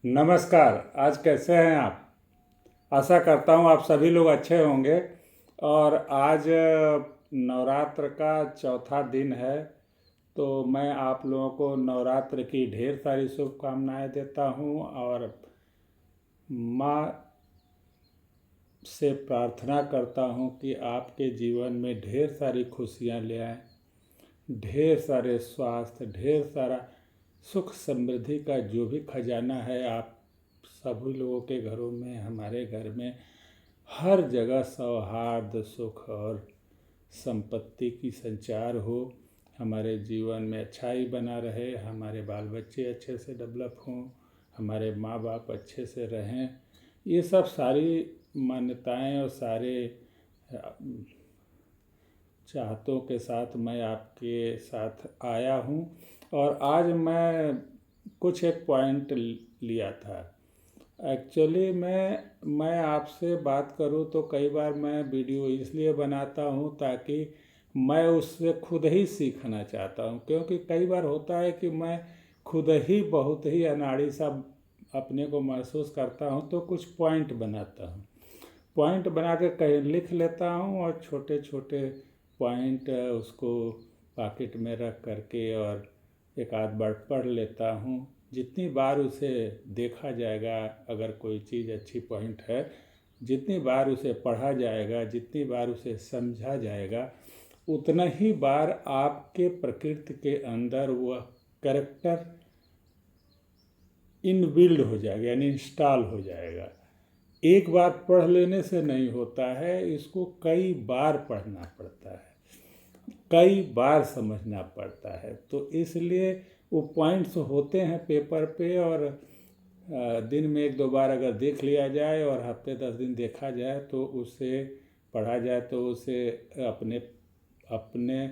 नमस्कार। आज कैसे हैं आप? आशा करता हूँ आप सभी लोग अच्छे होंगे। और आज नवरात्र का चौथा दिन है, तो मैं आप लोगों को नवरात्र की ढेर सारी शुभकामनाएं देता हूँ और माँ से प्रार्थना करता हूँ कि आपके जीवन में ढेर सारी खुशियाँ ले आए, ढेर सारे स्वास्थ्य, ढेर सारा सुख समृद्धि का जो भी खजाना है आप सभी लोगों के घरों में, हमारे घर में हर जगह सौहार्द, सुख और संपत्ति की संचार हो। हमारे जीवन में अच्छाई बना रहे, हमारे बाल बच्चे अच्छे से डेवलप हों, हमारे माँ बाप अच्छे से रहें। ये सब सारी मान्यताएं और सारे चाहतों के साथ मैं आपके साथ आया हूँ। और आज मैं कुछ एक पॉइंट लिया था। एक्चुअली मैं आपसे बात करूँ तो कई बार मैं वीडियो इसलिए बनाता हूँ ताकि मैं उससे खुद ही सीखना चाहता हूँ, क्योंकि कई बार होता है कि मैं खुद ही बहुत ही अनाड़ी सा अपने को महसूस करता हूँ, तो कुछ पॉइंट बनाता हूँ। पॉइंट बना के कहीं लिख लेता हूँ और छोटे छोटे पॉइंट उसको पॉकेट में रख करके और एक आध बार पढ़ लेता हूँ। जितनी बार उसे देखा जाएगा, अगर कोई चीज़ अच्छी पॉइंट है, जितनी बार उसे पढ़ा जाएगा, जितनी बार उसे समझा जाएगा, उतना ही बार आपके प्रकृति के अंदर वह कैरेक्टर इनबिल्ड हो जाएगा, यानी इंस्टॉल हो जाएगा। एक बार पढ़ लेने से नहीं होता है, इसको कई बार पढ़ना पड़ता है, कई बार समझना पड़ता है। तो इसलिए वो पॉइंट्स होते हैं पेपर पे, और दिन में एक दो बार अगर देख लिया जाए और हफ्ते 10 दिन देखा जाए तो उसे पढ़ा जाए तो उसे अपने अपने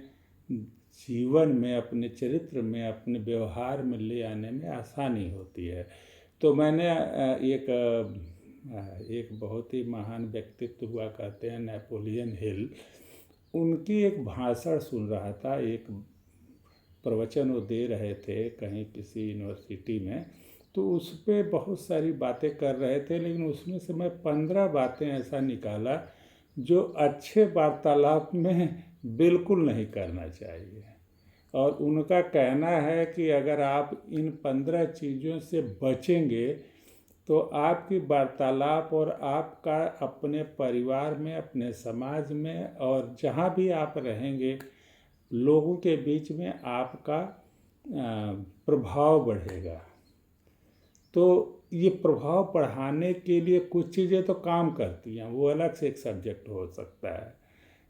जीवन में, अपने चरित्र में, अपने व्यवहार में ले आने में आसानी होती है। तो मैंने एक बहुत ही महान व्यक्तित्व हुआ करते हैं, नेपोलियन हिल, उनकी एक भाषण सुन रहा था। एक प्रवचन वो दे रहे थे कहीं किसी यूनिवर्सिटी में, तो उस पर बहुत सारी बातें कर रहे थे, लेकिन उसमें से मैं 15 बातें ऐसा निकाला जो अच्छे वार्तालाप में बिल्कुल नहीं करना चाहिए। और उनका कहना है कि अगर आप इन 15 चीज़ों से बचेंगे तो आपकी वार्तालाप और आपका अपने परिवार में, अपने समाज में और जहाँ भी आप रहेंगे, लोगों के बीच में आपका प्रभाव बढ़ेगा। तो ये प्रभाव बढ़ाने के लिए कुछ चीज़ें तो काम करती हैं, वो अलग से एक सब्जेक्ट हो सकता है,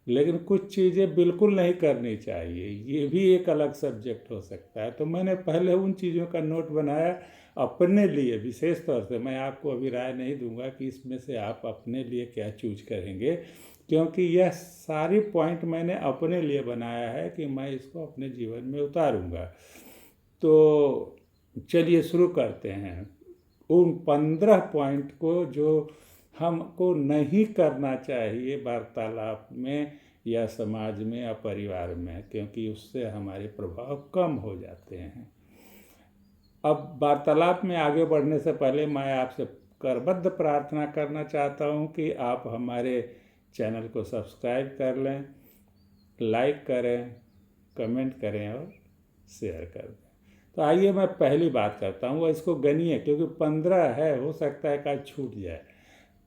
लेकिन कुछ चीज़ें बिल्कुल नहीं करनी चाहिए, ये भी एक अलग सब्जेक्ट हो सकता है। तो मैंने पहले उन चीज़ों का नोट बनाया अपने लिए। विशेष तौर से मैं आपको अभी राय नहीं दूंगा कि इसमें से आप अपने लिए क्या चूज करेंगे, क्योंकि यह सारी पॉइंट मैंने अपने लिए बनाया है कि मैं इसको अपने जीवन में उतारूंगा। तो चलिए शुरू करते हैं उन 15 पॉइंट को जो हमको नहीं करना चाहिए वार्तालाप में या समाज में या परिवार में, क्योंकि उससे हमारे प्रभाव कम हो जाते हैं। अब वार्तालाप में आगे बढ़ने से पहले मैं आपसे करबद्ध प्रार्थना करना चाहता हूं कि आप हमारे चैनल को सब्सक्राइब कर लें, लाइक करें, कमेंट करें और शेयर कर दें। तो आइए मैं पहली बात करता हूँ, इसको गनिए, क्योंकि 15 है, हो सकता है कि छूट जाए।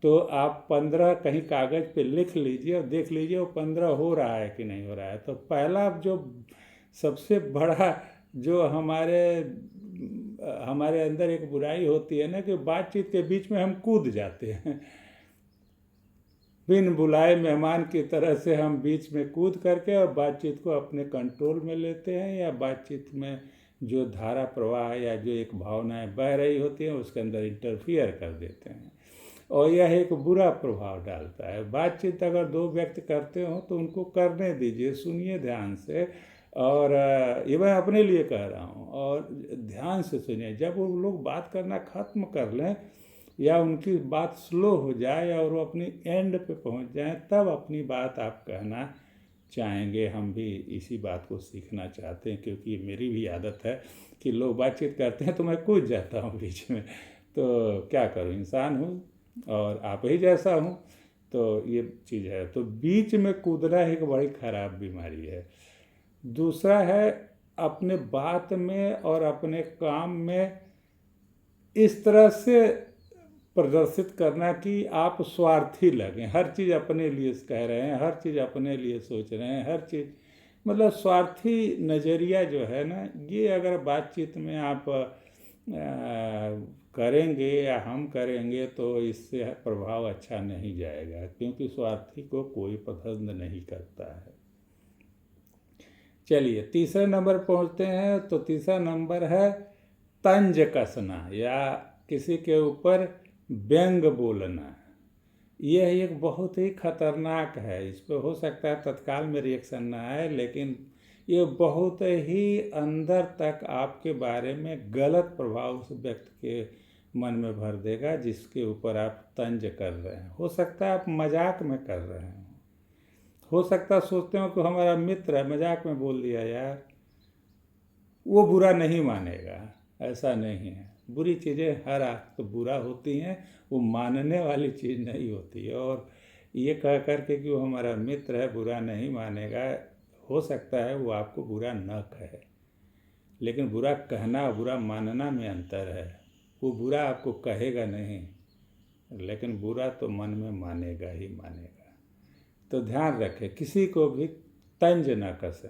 तो आप 15 कहीं कागज़ पे लिख लीजिए और देख लीजिए वो 15 हो रहा है कि नहीं हो रहा है। तो पहला जो सबसे बड़ा जो हमारे अंदर एक बुराई होती है ना, कि बातचीत के बीच में हम कूद जाते हैं। बिन बुलाए मेहमान की तरह से हम बीच में कूद करके और बातचीत को अपने कंट्रोल में लेते हैं, या बातचीत में जो धारा प्रवाह या जो एक भावनाएं बह रही होती हैं उसके अंदर इंटरफियर कर देते हैं, और यह एक बुरा प्रभाव डालता है। बातचीत अगर दो व्यक्ति करते हो तो उनको करने दीजिए, सुनिए ध्यान से। और ये मैं अपने लिए कह रहा हूँ, और ध्यान से सुनिए। जब वो लोग बात करना ख़त्म कर लें या उनकी बात स्लो हो जाए और वो अपनी एंड पे पहुँच जाए, तब अपनी बात आप कहना चाहेंगे। हम भी इसी बात को सीखना चाहते हैं, क्योंकि ये मेरी भी आदत है कि लोग बातचीत करते हैं तो मैं कूद जाता हूँ बीच में। तो क्या करूँ, इंसान हूँ और आप ही जैसा हूँ, तो ये चीज़ है। तो बीच में कूदना एक बड़ी खराब बीमारी है। दूसरा है अपने बात में और अपने काम में इस तरह से प्रदर्शित करना कि आप स्वार्थी लगें, हर चीज़ अपने लिए कह रहे हैं, हर चीज़ अपने लिए सोच रहे हैं, हर चीज़ मतलब स्वार्थी नज़रिया जो है ना, ये अगर बातचीत में आप करेंगे या हम करेंगे तो इससे प्रभाव अच्छा नहीं जाएगा, क्योंकि स्वार्थी को कोई पसंद नहीं करता है। चलिए तीसरे नंबर पहुंचते हैं। तो तीसरा नंबर है तंज कसना या किसी के ऊपर व्यंग बोलना। यह एक बहुत ही खतरनाक है। इस पर हो सकता है तत्काल में रिएक्शन ना आए, लेकिन ये बहुत ही अंदर तक आपके बारे में गलत प्रभाव उस व्यक्ति के मन में भर देगा जिसके ऊपर आप तंज कर रहे हैं। हो सकता है आप मजाक में कर रहे हैं, हो सकता है सोचते हो कि हमारा मित्र है, मजाक में बोल दिया यार, वो बुरा नहीं मानेगा। ऐसा नहीं है, बुरी चीज़ें हर आँख तो बुरा होती हैं, वो मानने वाली चीज़ नहीं होती है। और ये कह कर के कि वो हमारा मित्र है बुरा नहीं मानेगा, हो सकता है वो आपको बुरा न कहे, लेकिन बुरा कहना और बुरा मानना में अंतर है। वो बुरा आपको कहेगा नहीं, लेकिन बुरा तो मन में मानेगा ही मानेगा। तो ध्यान रखें, किसी को भी तंज न कसें।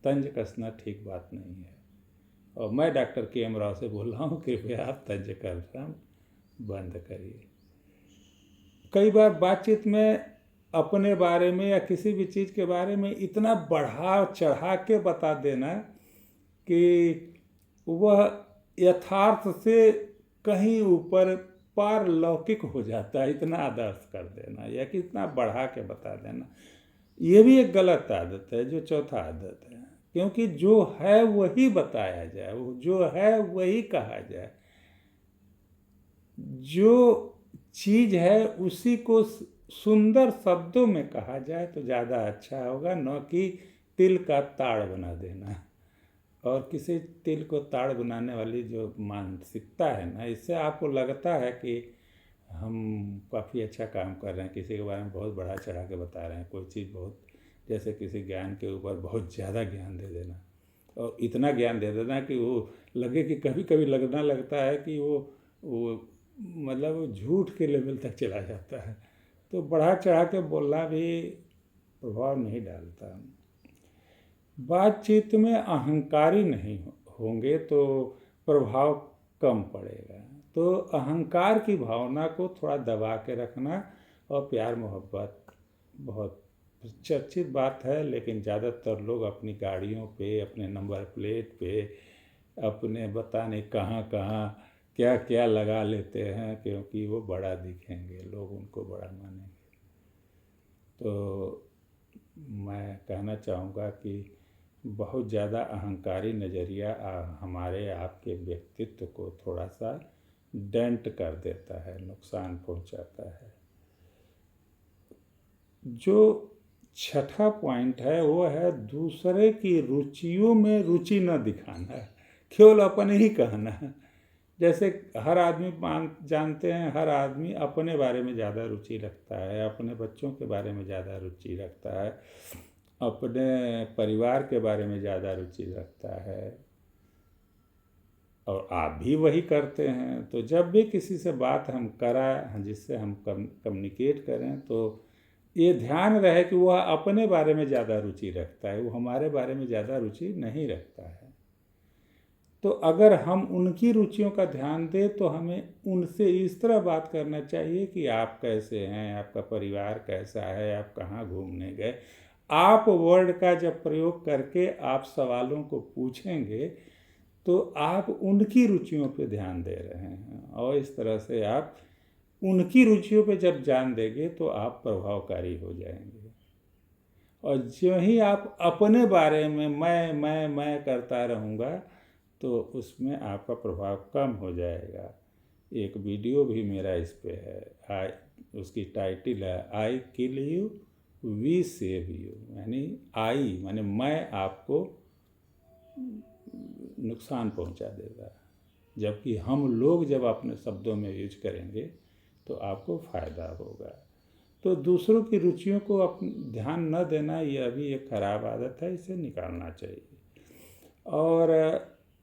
तंज कसना ठीक बात नहीं है। और मैं डॉक्टर के.एम. राव से बोल रहा हूँ, कृपया आप तंज करना बंद करिए। कई बार बातचीत में अपने बारे में या किसी भी चीज़ के बारे में इतना बढ़ा चढ़ा के बता देना कि वह यथार्थ से कहीं ऊपर पारलौकिक हो जाता है, इतना आदर्श कर देना या कि इतना बढ़ा के बता देना, ये भी एक गलत आदत है। जो चौथा आदत है, क्योंकि जो है वही बताया जाए, वो जो है वही कहा जाए, जो चीज़ है उसी को सुंदर शब्दों में कहा जाए तो ज़्यादा अच्छा होगा, न कि तिल का ताड़ बना देना। और किसी तिल को ताड़ बनाने वाली जो मानसिकता है ना, इससे आपको लगता है कि हम काफ़ी अच्छा काम कर रहे हैं, किसी के बारे में बहुत बढ़ा चढ़ा के बता रहे हैं कोई चीज़, बहुत जैसे किसी ज्ञान के ऊपर बहुत ज़्यादा ज्ञान दे देना और इतना ज्ञान दे देना कि वो लगे कि कभी कभी लगना लगता है कि वो मतलब झूठ के लेवल तक चला जाता है। तो बढ़ा चढ़ा के बोलना भी प्रभाव नहीं डालता। बातचीत में अहंकारी नहीं होंगे तो प्रभाव कम पड़ेगा। तो अहंकार की भावना को थोड़ा दबा के रखना और प्यार मोहब्बत, बहुत चर्चित बात है, लेकिन ज़्यादातर लोग अपनी गाड़ियों पे, अपने नंबर प्लेट पे, अपने बताने कहाँ कहाँ क्या क्या लगा लेते हैं, क्योंकि वो बड़ा दिखेंगे, लोग उनको बड़ा मानेंगे। तो मैं कहना चाहूँगा कि बहुत ज़्यादा अहंकारी नज़रिया हमारे आपके व्यक्तित्व को थोड़ा सा डेंट कर देता है, नुकसान पहुँचाता है। जो छठा पॉइंट है वो है दूसरे की रुचियों में रुचि न दिखाना, केवल अपने ही कहना। जैसे हर आदमी जानते हैं, हर आदमी अपने बारे में ज़्यादा रुचि रखता है, अपने बच्चों के बारे में ज़्यादा रुचि रखता है, अपने परिवार के बारे में ज़्यादा रुचि रखता है, और आप भी वही करते हैं। तो जब भी किसी से बात हम कराएं, जिससे हम कम्युनिकेट करें, तो ये ध्यान रहे कि वह अपने बारे में ज़्यादा रुचि रखता है, वो हमारे बारे में ज़्यादा रुचि नहीं रखता है। तो अगर हम उनकी रुचियों का ध्यान दें तो हमें उनसे इस तरह बात करना चाहिए कि आप कैसे हैं, आपका परिवार कैसा है, आप कहाँ घूमने गए। आप वर्ड का जब प्रयोग करके आप सवालों को पूछेंगे तो आप उनकी रुचियों पे ध्यान दे रहे हैं, और इस तरह से आप उनकी रुचियों पे जब ध्यान देंगे तो आप प्रभावकारी हो जाएंगे। और जो ही आप अपने बारे में मैं करता रहूँगा तो उसमें आपका प्रभाव कम हो जाएगा। एक वीडियो भी मेरा इस पे है, उसकी टाइटल है I kill you we save you, यानी आई माने मैं आपको नुकसान पहुंचा देगा, जबकि हम लोग जब अपने शब्दों में यूज करेंगे तो आपको फ़ायदा होगा। तो दूसरों की रुचियों को ध्यान न देना, यह भी एक खराब आदत है, इसे निकालना चाहिए। और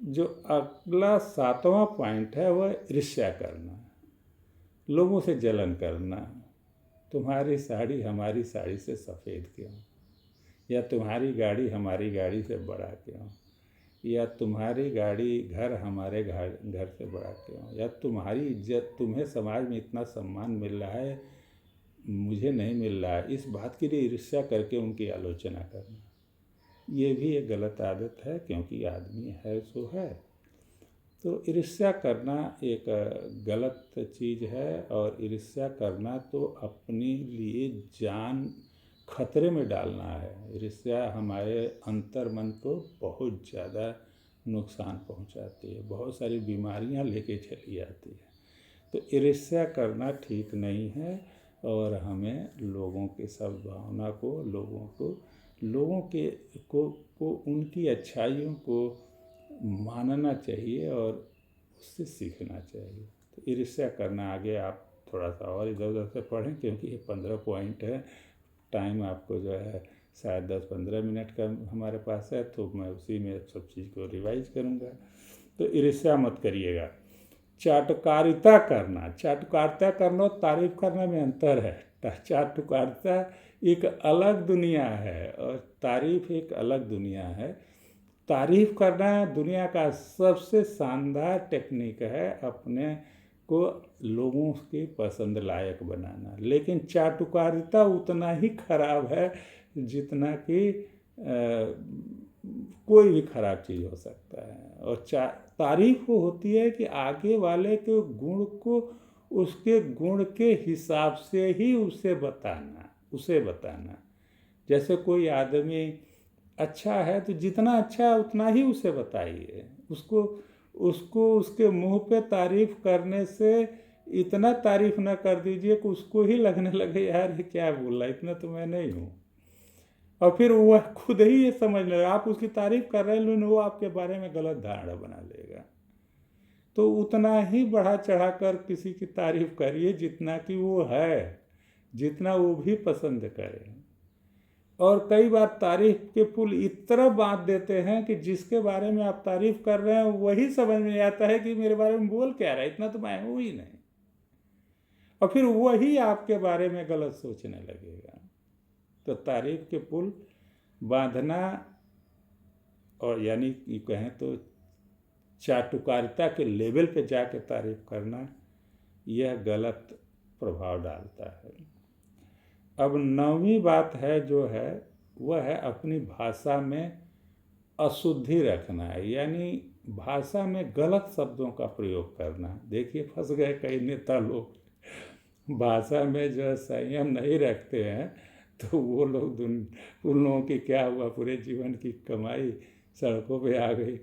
जो अगला 7वां पॉइंट है वह ईर्ष्या करना, लोगों से जलन करना। तुम्हारी साड़ी हमारी साड़ी से सफ़ेद क्यों, या तुम्हारी गाड़ी हमारी गाड़ी से बड़ा क्यों, या तुम्हारी गाड़ी घर हमारे घर से बड़ा क्यों, या तुम्हारी इज्जत, तुम्हें समाज में इतना सम्मान मिल रहा है मुझे नहीं मिल रहा है, इस बात के लिए ईर्ष्या करके उनकी आलोचना करना, ये भी एक गलत आदत है, क्योंकि आदमी है सो है। तो ईर्ष्या करना एक गलत चीज़ है, और ईर्ष्या करना तो अपने लिए जान खतरे में डालना है। ईर्ष्या हमारे अंतर मन को बहुत ज़्यादा नुकसान पहुंचाती है, बहुत सारी बीमारियां लेके चली जाती है। तो ईर्ष्या करना ठीक नहीं है, और हमें लोगों के सद्भावना को, लोगों को उनकी अच्छाइयों को मानना चाहिए और उससे सीखना चाहिए। तो ईर्ष्या करना, आगे आप थोड़ा सा और इधर उधर से पढ़ें, क्योंकि ये 15 पॉइंट है। टाइम आपको जो है शायद 10-15 मिनट का हमारे पास है, तो मैं उसी में सब चीज़ को रिवाइज करूँगा। तो ईर्ष्या मत करिएगा। चाटुकारिता करना और तारीफ करना में अंतर है। चाटुकारिता एक अलग दुनिया है और तारीफ एक अलग दुनिया है। तारीफ करना दुनिया का सबसे शानदार टेक्निक है, अपने को लोगों के पसंद लायक बनाना। लेकिन चाटुकारिता उतना ही खराब है जितना कि कोई भी खराब चीज़ हो सकता है। और तारीफ वो होती है कि आगे वाले के गुण को उसके गुण के हिसाब से ही उसे बताना। जैसे कोई आदमी अच्छा है तो जितना अच्छा है उतना ही उसे बताइए। उसको उसके मुंह पे तारीफ करने से इतना तारीफ ना कर दीजिए कि उसको ही लगने लगे यार ये क्या बोला, इतना तो मैं नहीं हूँ। और फिर वह खुद ही ये समझ लेगा आप उसकी तारीफ कर रहे हैं, लेकिन वो आपके बारे में गलत धारणा बना लेगा। तो उतना ही बढ़ा चढ़ा कर किसी की तारीफ करिए जितना कि वो है, जितना वो भी पसंद करे। और कई बार तारीफ के पुल इतना बांध देते हैं कि जिसके बारे में आप तारीफ कर रहे हैं वही समझ में आता है कि मेरे बारे में बोल क्या रहा है, इतना तो मैं हूँ ही नहीं। और फिर वही आपके बारे में गलत सोचने लगेगा। तो तारीफ के पुल बांधना, और यानी कहें तो चाटुकारिता के लेवल पे जाके तारीफ करना, यह गलत प्रभाव डालता है। अब 9वीं बात है जो है वह है अपनी भाषा में अशुद्धि रखना है, यानी भाषा में गलत शब्दों का प्रयोग करना। देखिए फंस गए कई नेता लोग, भाषा में जो संयम नहीं रखते हैं तो वो लोग उन लोगों की क्या हुआ, पूरे जीवन की कमाई सड़कों पे आ गई।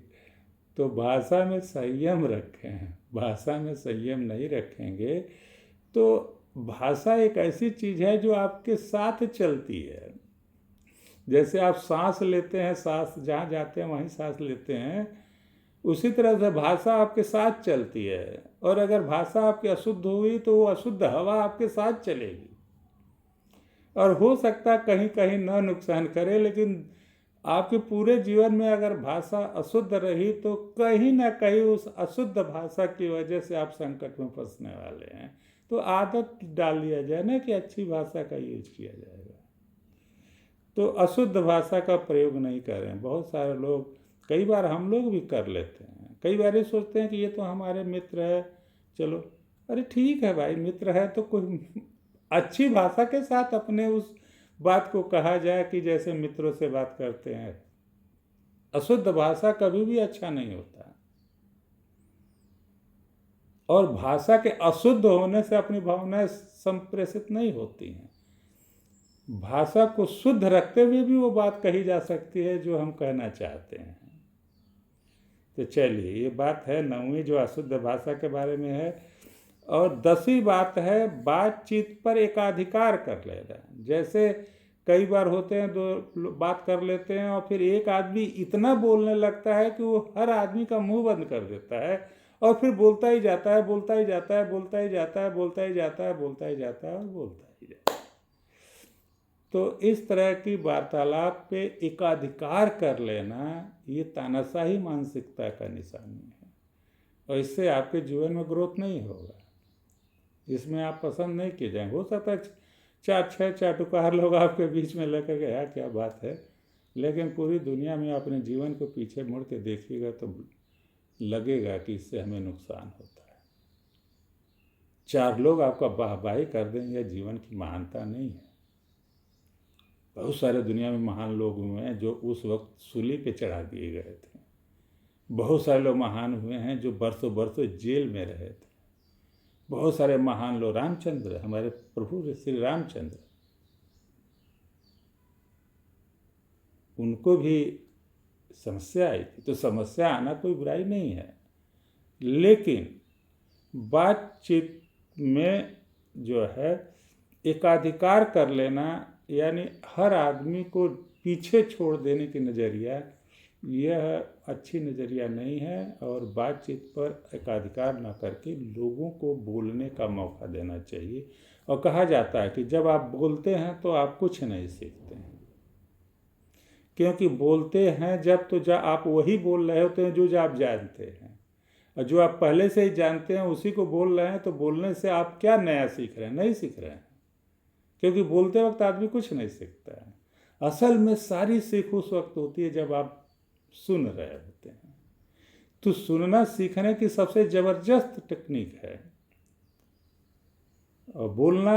तो भाषा में संयम रखें, भाषा में संयम नहीं रखेंगे तो भाषा एक ऐसी चीज़ है जो आपके साथ चलती है। जैसे आप सांस लेते हैं, सांस जहाँ जाते हैं वहीं सांस लेते हैं, उसी तरह से भाषा आपके साथ चलती है। और अगर भाषा आपकी अशुद्ध हुई तो वो अशुद्ध हवा आपके साथ चलेगी, और हो सकता है कहीं कहीं न नुकसान करे, लेकिन आपके पूरे जीवन में अगर भाषा अशुद्ध रही तो कहीं ना कहीं उस अशुद्ध भाषा की वजह से आप संकट में फंसने वाले हैं। तो आदत डाल दिया जाए ना कि अच्छी भाषा का यूज किया जाएगा, तो अशुद्ध भाषा का प्रयोग नहीं करें। बहुत सारे लोग, कई बार हम लोग भी कर लेते हैं, कई बार ये सोचते हैं कि ये तो हमारे मित्र है, चलो अरे ठीक है भाई, मित्र है तो कोई अच्छी भाषा के साथ अपने उस बात को कहा जाए कि जैसे मित्रों से बात करते हैं। अशुद्ध भाषा कभी भी अच्छा नहीं होता, और भाषा के अशुद्ध होने से अपनी भावनाएं संप्रेषित नहीं होती हैं। भाषा को शुद्ध रखते हुए भी वो बात कही जा सकती है जो हम कहना चाहते हैं। तो चलिए, ये बात है 9वीं जो अशुद्ध भाषा के बारे में है। और 10वीं बात है बातचीत पर एकाधिकार कर लेना। जैसे कई बार होते हैं, दो बात कर लेते हैं और फिर एक आदमी इतना बोलने लगता है कि वो हर आदमी का मुंह बंद कर देता है, और फिर बोलता ही जाता है, बोलता ही जाता है, बोलता ही जाता है, बोलता ही जाता है, बोलता ही जाता है और बोलता ही जाता है। तो इस तरह की वार्तालाप पे एकाधिकार कर लेना ये तानाशाही मानसिकता का निशानी है, और इससे आपके जीवन में ग्रोथ नहीं होगा। इसमें आप पसंद नहीं किए जाएंगे। हो सकता है 4-6 चाटुकार लोग आपके बीच में लेकर के यार क्या बात है, लेकिन पूरी दुनिया में अपने जीवन को पीछे मुड़ के देखिएगा तो लगेगा कि इससे हमें नुकसान होता है। 4 लोग आपका वाहवाही कर देंगे, जीवन की महानता नहीं है। बहुत सारे दुनिया में महान लोग हुए हैं जो उस वक्त सूली पे चढ़ा दिए गए थे। बहुत सारे लोग महान हुए हैं जो बरसों बरसों जेल में रहे थे। बहुत सारे महान लोग, रामचंद्र, हमारे प्रभु श्री रामचंद्र, उनको भी समस्या आई थी। तो समस्या आना कोई बुराई नहीं है, लेकिन बातचीत में जो है एकाधिकार कर लेना, यानी हर आदमी को पीछे छोड़ देने की नज़रिया, यह अच्छी नज़रिया नहीं है। और बातचीत पर एकाधिकार ना करके लोगों को बोलने का मौका देना चाहिए। और कहा जाता है कि जब आप बोलते हैं तो आप कुछ नहीं सीखते हैं, क्योंकि बोलते हैं जब तो आप वही बोल रहे होते हैं जो आप जानते हैं, और जो आप पहले से ही जानते हैं उसी को बोल रहे हैं। तो बोलने से आप क्या नया सीख रहे हैं? नहीं सीख रहे हैं, क्योंकि बोलते वक्त आदमी कुछ नहीं सीखता है। असल में सारी सीख उस वक्त होती है जब आप सुन रहे होते हैं। तो सुनना सीखने की सबसे ज़बरदस्त टेक्निक है, और बोलना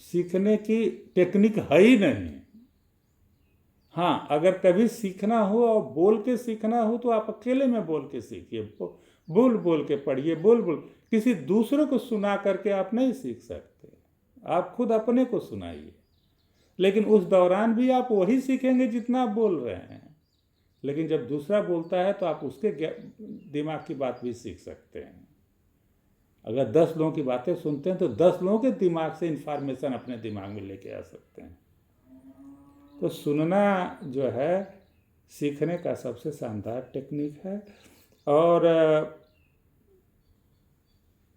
सीखने की टेक्निक है ही नहीं। हाँ, अगर कभी सीखना हो और बोल के सीखना हो तो आप अकेले में बोल के सीखिए, बोल बोल के पढ़िए, बोल बोल। किसी दूसरे को सुना करके आप नहीं सीख सकते, आप खुद अपने को सुनाइए। लेकिन उस दौरान भी आप वही सीखेंगे जितना आप बोल रहे हैं। लेकिन जब दूसरा बोलता है तो आप उसके दिमाग की बात भी सीख सकते हैं। अगर 10 लोगों की बातें सुनते हैं तो 10 लोगों के दिमाग से इंफॉर्मेशन अपने दिमाग में लेके आ सकते हैं। तो सुनना जो है सीखने का सबसे शानदार टेक्निक है,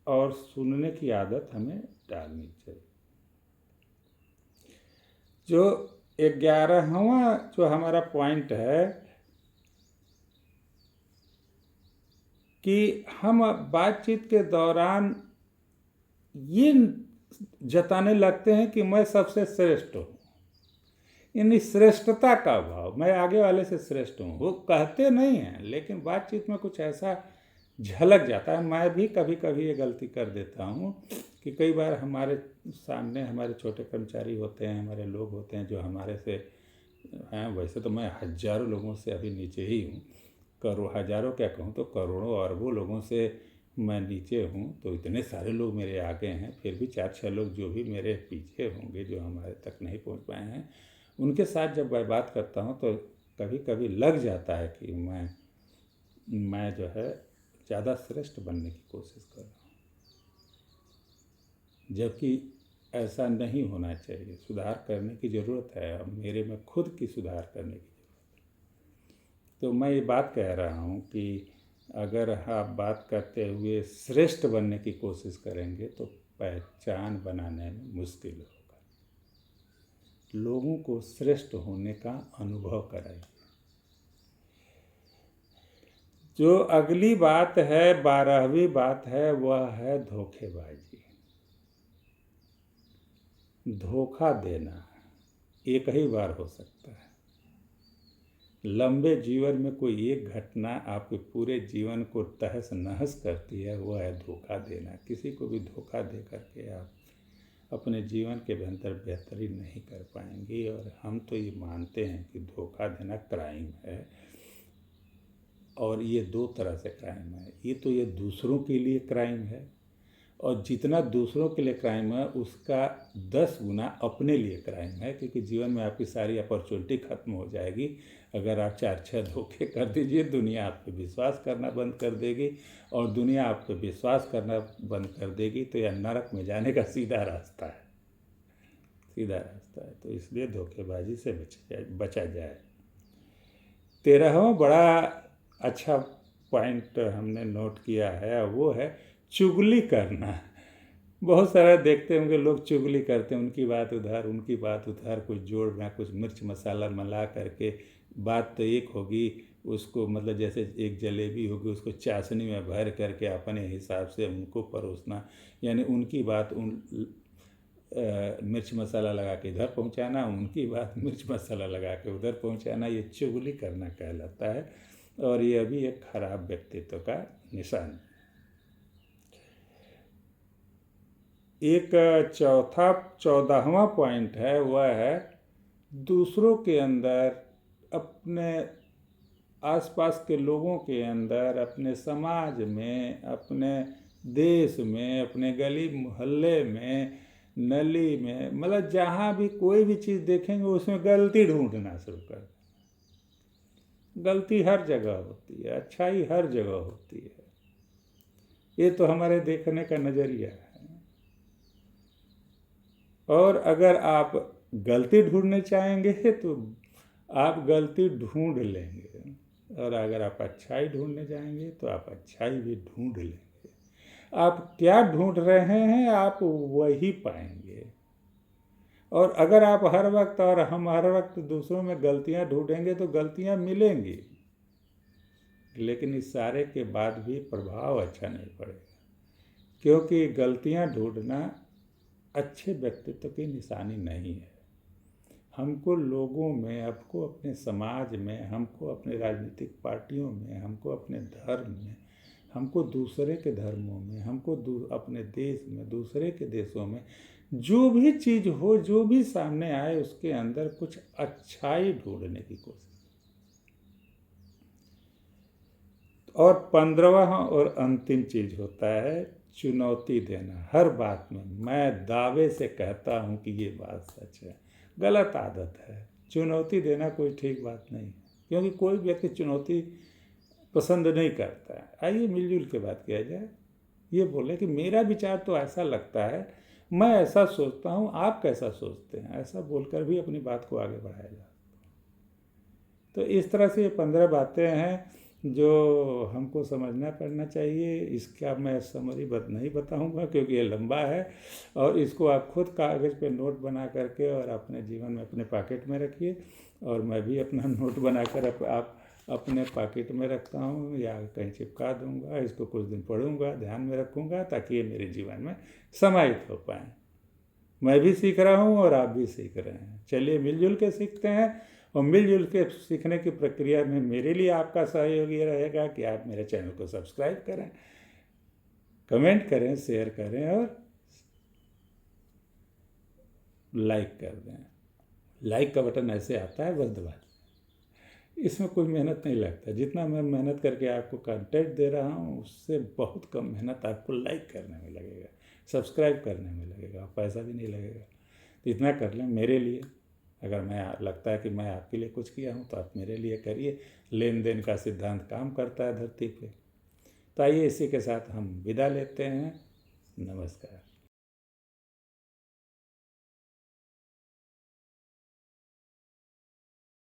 और सुनने की आदत हमें डालनी चाहिए। जो 11वां जो हमारा पॉइंट है कि हम बातचीत के दौरान ये जताने लगते हैं कि मैं सबसे श्रेष्ठ हूँ। इन श्रेष्ठता का भाव, मैं आगे वाले से श्रेष्ठ हूँ, वो कहते नहीं हैं, लेकिन बातचीत में कुछ ऐसा झलक जाता है। मैं भी कभी कभी ये गलती कर देता हूँ कि कई बार हमारे सामने हमारे छोटे कर्मचारी होते हैं, हमारे लोग होते हैं जो हमारे से हैं। वैसे तो मैं हजारों लोगों से अभी नीचे ही हूँ, हजारों क्या कहूँ तो करोड़ों अरबों लोगों से मैं नीचे हूँ। तो इतने सारे लोग मेरे आगे हैं, फिर भी 4-6 लोग जो भी मेरे पीछे होंगे, जो हमारे तक नहीं पहुँच पाए हैं, उनके साथ जब मैं बात करता हूँ तो कभी कभी लग जाता है कि मैं जो है ज़्यादा श्रेष्ठ बनने की कोशिश कर रहा हूँ, जबकि ऐसा नहीं होना चाहिए। सुधार करने की ज़रूरत है, अब मेरे में खुद की सुधार करने की ज़रूरत है। तो मैं ये बात कह रहा हूँ कि अगर आप बात करते हुए श्रेष्ठ बनने की कोशिश करेंगे तो पहचान बनाने में मुश्किल होगा। लोगों को श्रेष्ठ होने का अनुभव कराइए। जो अगली बात है, 12वीं बात है, वह है धोखेबाजी। धोखा देना एक ही बार हो सकता है। लंबे जीवन में कोई एक घटना आपके पूरे जीवन को तहस नहस करती है, वह है धोखा देना। किसी को भी धोखा दे करके आप अपने जीवन के भीतर बेहतरी नहीं कर पाएंगे। और हम तो ये मानते हैं कि धोखा देना क्राइम है, और ये 2 तरह से क्राइम है। ये दूसरों के लिए क्राइम है, और जितना दूसरों के लिए क्राइम है उसका 10 गुना अपने लिए क्राइम है, क्योंकि जीवन में आपकी सारी अपॉर्चुनिटी खत्म हो जाएगी। अगर आप 4-6 धोखे कर दीजिए, दुनिया आप पे विश्वास करना बंद कर देगी, और दुनिया आप पे विश्वास करना बंद कर देगी तो यह नरक में जाने का सीधा रास्ता है, सीधा रास्ता है। तो इसलिए धोखेबाजी से बचा जाए। 13वां बड़ा अच्छा पॉइंट हमने नोट किया है वो है चुगली करना। बहुत सारा देखते होंगे लोग चुगली करते हैं, उनकी बात उधर उनकी बात उधर, कुछ जोड़ना, कुछ मिर्च मसाला मिला करके। बात तो एक होगी, उसको मतलब जैसे एक जलेबी होगी उसको चाशनी में भर करके अपने हिसाब से उनको परोसना, यानी उनकी बात मिर्च मसाला लगा के इधर पहुंचाना, उनकी बात मिर्च मसाला लगा के उधर पहुंचाना, ये चुगली करना कहलाता है और ये भी एक खराब व्यक्तित्व का निशान है। एक 14वां पॉइंट है, वह है दूसरों के अंदर, अपने आसपास के लोगों के अंदर, अपने समाज में, अपने देश में, अपने गली मोहल्ले में, नली में, मतलब जहाँ भी कोई भी चीज़ देखेंगे उसमें गलती ढूंढना शुरू कर। गलती हर जगह होती है, अच्छाई हर जगह होती है। ये तो हमारे देखने का नज़रिया है। और अगर आप गलती ढूंढने चाहेंगे तो आप गलती ढूंढ लेंगे, और अगर आप अच्छाई ढूंढने जाएंगे तो आप अच्छाई भी ढूंढ लेंगे। आप क्या ढूंढ रहे हैं आप वही पाएंगे। और अगर आप हर वक्त और हम हर वक्त दूसरों में गलतियां ढूंढेंगे तो गलतियां मिलेंगी, लेकिन इस सारे के बाद भी प्रभाव अच्छा नहीं पड़ेगा, क्योंकि गलतियां ढूंढना अच्छे व्यक्तित्व की निशानी नहीं है। हमको लोगों में, हमको अपने समाज में, हमको अपने राजनीतिक पार्टियों में, हमको अपने धर्म में, हमको दूसरे के धर्मों में, हमको अपने देश में, दूसरे के देशों में, जो भी चीज़ हो, जो भी सामने आए, उसके अंदर कुछ अच्छाई ढूंढने की कोशिश। और 15वां और अंतिम चीज़ होता है चुनौती देना हर बात में। मैं दावे से कहता हूँ कि ये बात सच है, गलत आदत है। चुनौती देना कोई ठीक बात नहीं है, क्योंकि कोई व्यक्ति चुनौती पसंद नहीं करता है। आइए मिलजुल के बात किया जाए, ये बोले कि मेरा विचार तो ऐसा लगता है, मैं ऐसा सोचता हूँ, आप कैसा सोचते हैं, ऐसा बोलकर भी अपनी बात को आगे बढ़ाया जाए। तो इस तरह से ये 15 बातें हैं जो हमको समझना पड़ना चाहिए। इसका मैं समरी नहीं बताऊंगा क्योंकि ये लंबा है, और इसको आप खुद कागज़ पे नोट बना करके और अपने जीवन में अपने पॉकेट में रखिए। और मैं भी अपना नोट बनाकर आप अपने पॉकेट में रखता हूँ या कहीं चिपका दूंगा। इसको कुछ दिन पढ़ूंगा, ध्यान में रखूंगा, ताकि ये मेरे जीवन में समाहित हो पाए। मैं भी सीख रहा हूँ और आप भी सीख रहे हैं। चलिए मिलजुल के सीखते हैं, और मिलजुल के सीखने की प्रक्रिया में मेरे लिए आपका सहयोग ये रहेगा कि आप मेरे चैनल को सब्सक्राइब करें, कमेंट करें, शेयर करें और लाइक कर दें। लाइक का बटन ऐसे आता है, बस दबा दें। इसमें कोई मेहनत नहीं लगता। जितना मैं मेहनत करके आपको कंटेंट दे रहा हूँ, उससे बहुत कम मेहनत आपको लाइक करने में लगेगा, सब्सक्राइब करने में लगेगा, पैसा भी नहीं लगेगा। तो इतना कर लें मेरे लिए। अगर मैं लगता है कि मैं आपके लिए कुछ किया हूँ तो आप मेरे लिए करिए। लेन देन का सिद्धांत काम करता है धरती पे। तो आइए इसी के साथ हम विदा लेते हैं। नमस्कार।